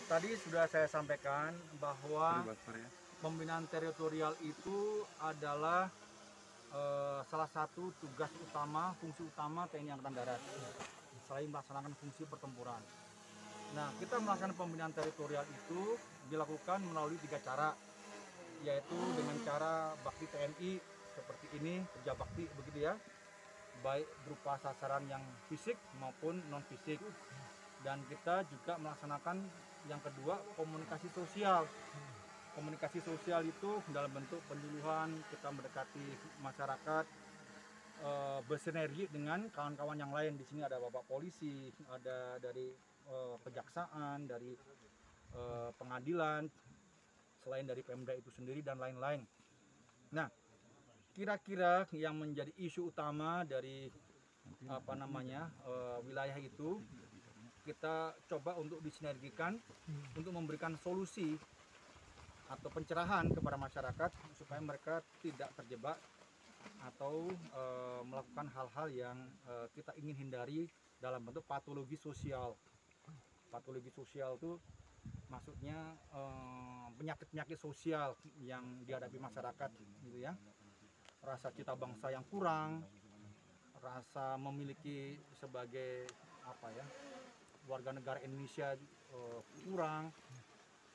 Tadi sudah saya sampaikan bahwa pembinaan teritorial itu adalah salah satu tugas utama, fungsi utama TNI Angkatan Darat selain melaksanakan fungsi pertempuran. Nah, kita melaksanakan pembinaan teritorial itu dilakukan melalui 3 cara, yaitu dengan cara bakti TNI seperti ini, kerja bakti begitu ya, baik berupa sasaran yang fisik maupun non fisik. Dan kita juga melaksanakan yang kedua, komunikasi sosial. Komunikasi sosial itu dalam bentuk penyuluhan, kita mendekati masyarakat, bersinergi dengan kawan-kawan yang lain. Di sini ada Bapak polisi, ada dari kejaksaan, dari pengadilan, selain dari Pemda itu sendiri dan lain-lain. Nah, kira-kira yang menjadi isu utama dari wilayah itu kita coba untuk disinergikan untuk memberikan solusi atau pencerahan kepada masyarakat supaya mereka tidak terjebak atau melakukan hal-hal yang kita ingin hindari dalam bentuk patologi sosial. Patologi sosial itu maksudnya penyakit-penyakit sosial yang dihadapi masyarakat gitu ya. Rasa cita bangsa yang kurang, rasa memiliki sebagai warga negara Indonesia kurang,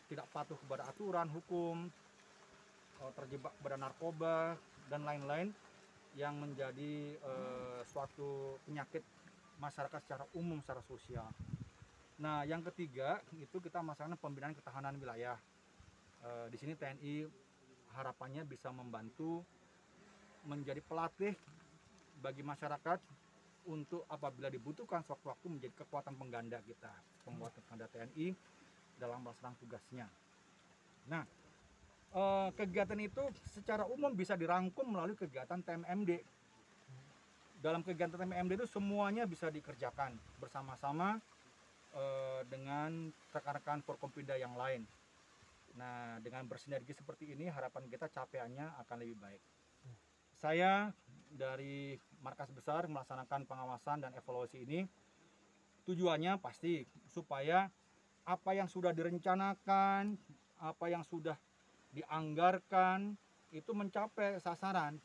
tidak patuh kepada aturan hukum, terjebak pada narkoba dan lain-lain yang menjadi suatu penyakit masyarakat secara umum, secara sosial. Nah, yang ketiga itu kita melaksanakan pembinaan ketahanan wilayah. Di sini TNI harapannya bisa membantu menjadi pelatih bagi masyarakat untuk apabila dibutuhkan sewaktu-waktu menjadi kekuatan pengganda kita, penguatan pengganda TNI dalam melaksanakan tugasnya. Nah, kegiatan itu secara umum bisa dirangkum melalui kegiatan TMMD. Dalam kegiatan TMMD itu semuanya bisa dikerjakan bersama-sama dengan rekan-rekan Forkompinda yang lain. Nah, dengan bersinergi seperti ini harapan kita capaiannya akan lebih baik. Saya dari markas besar melaksanakan pengawasan dan evaluasi ini tujuannya pasti supaya apa yang sudah direncanakan, apa yang sudah dianggarkan itu mencapai sasaran.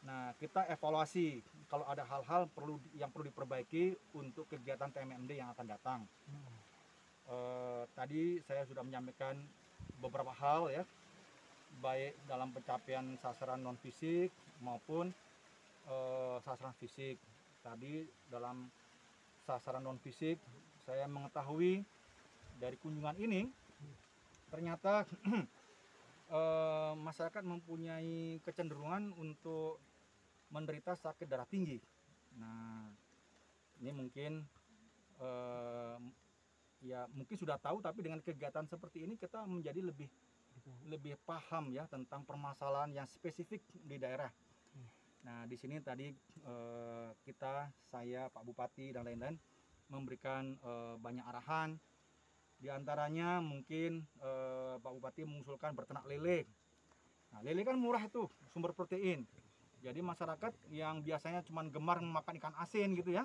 Nah, kita evaluasi kalau ada hal-hal yang perlu diperbaiki untuk kegiatan TMMD yang akan datang. Tadi saya sudah menyampaikan beberapa hal ya, baik dalam pencapaian sasaran non fisik maupun sasaran fisik. Tadi dalam sasaran non fisik saya mengetahui dari kunjungan ini ternyata masyarakat mempunyai kecenderungan untuk menderita sakit darah tinggi. Nah, ini mungkin mungkin sudah tahu, tapi dengan kegiatan seperti ini kita menjadi lebih paham ya tentang permasalahan yang spesifik di daerah. Nah, di sini tadi saya, Pak Bupati dan lain-lain memberikan banyak arahan. Di antaranya mungkin Pak Bupati mengusulkan berternak lele. Nah, lele kan murah tuh, sumber protein. Jadi masyarakat yang biasanya cuma gemar memakan ikan asin gitu ya,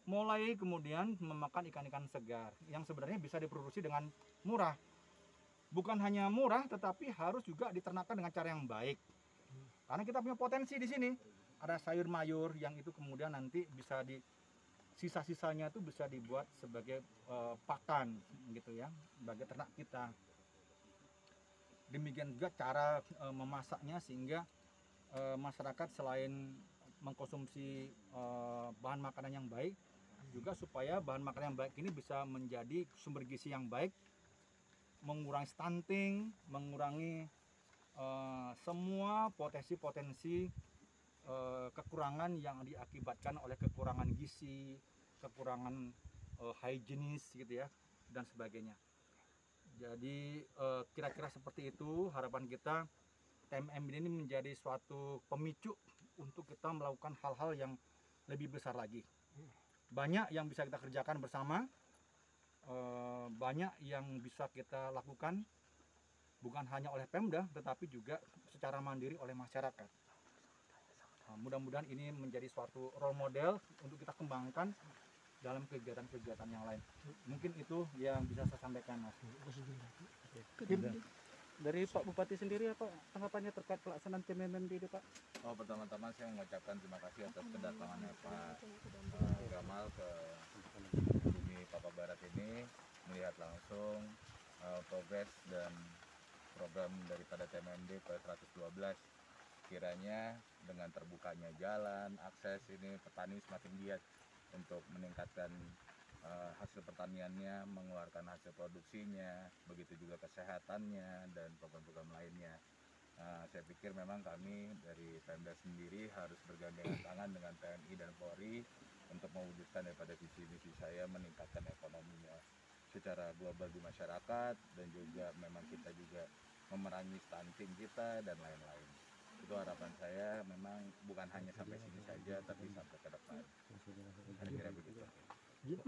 mulai kemudian memakan ikan-ikan segar yang sebenarnya bisa diproduksi dengan murah. Bukan hanya murah, tetapi harus juga diternakkan dengan cara yang baik. Karena kita punya potensi di sini. Ada sayur mayur yang itu kemudian nanti bisa sisa-sisanya itu bisa dibuat sebagai pakan gitu ya, bagi ternak kita. Demikian juga cara memasaknya sehingga masyarakat selain mengkonsumsi bahan makanan yang baik, juga supaya bahan makanan yang baik ini bisa menjadi sumber gizi yang baik, mengurangi stunting, mengurangi semua potensi-potensi kekurangan yang diakibatkan oleh kekurangan gizi, kekurangan higienis gitu ya, dan sebagainya. Jadi kira-kira seperti itu harapan kita. TMM ini menjadi suatu pemicu untuk kita melakukan hal-hal yang lebih besar lagi. Banyak yang bisa kita kerjakan bersama, banyak yang bisa kita lakukan bukan hanya oleh Pemda, tetapi juga secara mandiri oleh masyarakat. Mudah-mudahan ini menjadi suatu role model untuk kita kembangkan dalam kegiatan-kegiatan yang lain. Mungkin itu yang bisa saya sampaikan, Mas. Dari Pak Bupati sendiri apa tanggapannya terkait pelaksanaan TMMD ini, Pak? Oh, pertama-tama saya mengucapkan terima kasih atas kedatangannya Pak Gamal ke bumi Papua Barat ini, melihat langsung progres dan program daripada TMMD ke-112. Kiranya dengan terbukanya jalan, akses ini petani semakin giat untuk meningkatkan hasil pertaniannya, mengeluarkan hasil produksinya, begitu juga kesehatannya dan program-program lainnya. Saya pikir memang kami dari Pemda sendiri harus bergandengan tangan dengan TNI dan Polri untuk mewujudkan daripada visi misi saya meningkatkan ekonominya secara global di masyarakat, dan juga memang kita juga memerangi stunting kita dan lain-lain. Itu harapan saya, memang bukan hanya sampai sini saja tapi sampai ke depan. Kira-kira begitu.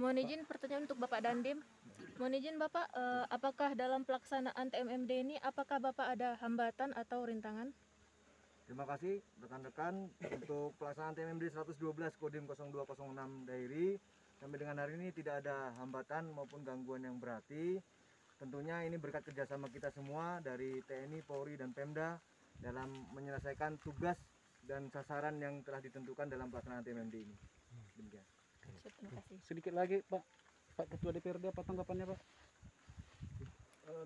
Mohon izin pertanyaan untuk Bapak Dandim. Mohon izin Bapak, apakah dalam pelaksanaan TMMD ini, apakah Bapak ada hambatan atau rintangan? Terima kasih rekan-rekan untuk pelaksanaan TMMD 112 Kodim 0206 Dairi. Sampai dengan hari ini tidak ada hambatan maupun gangguan yang berarti. Tentunya ini berkat kerjasama kita semua dari TNI, Polri, dan Pemda dalam menyelesaikan tugas dan sasaran yang telah ditentukan dalam pelaksanaan TMMD ini. Demikian. Terima kasih. Sedikit lagi Pak Ketua DPRD, apa tanggapannya, Pak?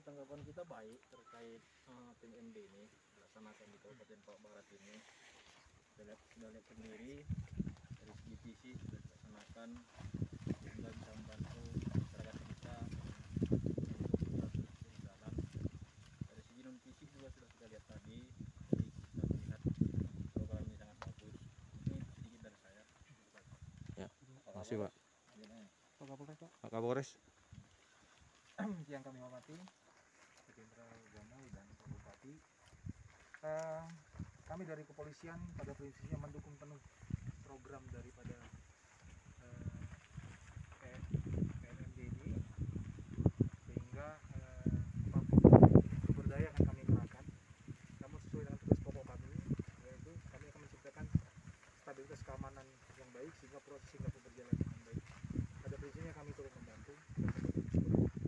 Tanggapan kita baik terkait TMMD ini dilaksanakan di Kabupaten Papua Barat ini. Sudah lihat sendiri dari segi visi sudah dilaksanakan, sehingga bisa membantu masyarakat kita untuk berjalan. Dari segi non fisik juga sudah kita lihat tadi, jadi kita melihat program ini sangat bagus. Ini sedikit dari saya. Makasih Pak. Pak Kapolres, Pak. Pak Kapolres. Yang kami hormati Jenderal Gamal dan Pak Bupati, kami dari kepolisian pada prinsipnya mendukung penuh program daripada PMMD ini, sehingga apapun sumber daya akan kami kerahkan, namun sesuai dengan tugas pokok kami, yaitu kami akan menciptakan stabilitas keamanan yang baik sehingga proses berjalan dengan baik. Pada prinsipnya kami turut membantu dan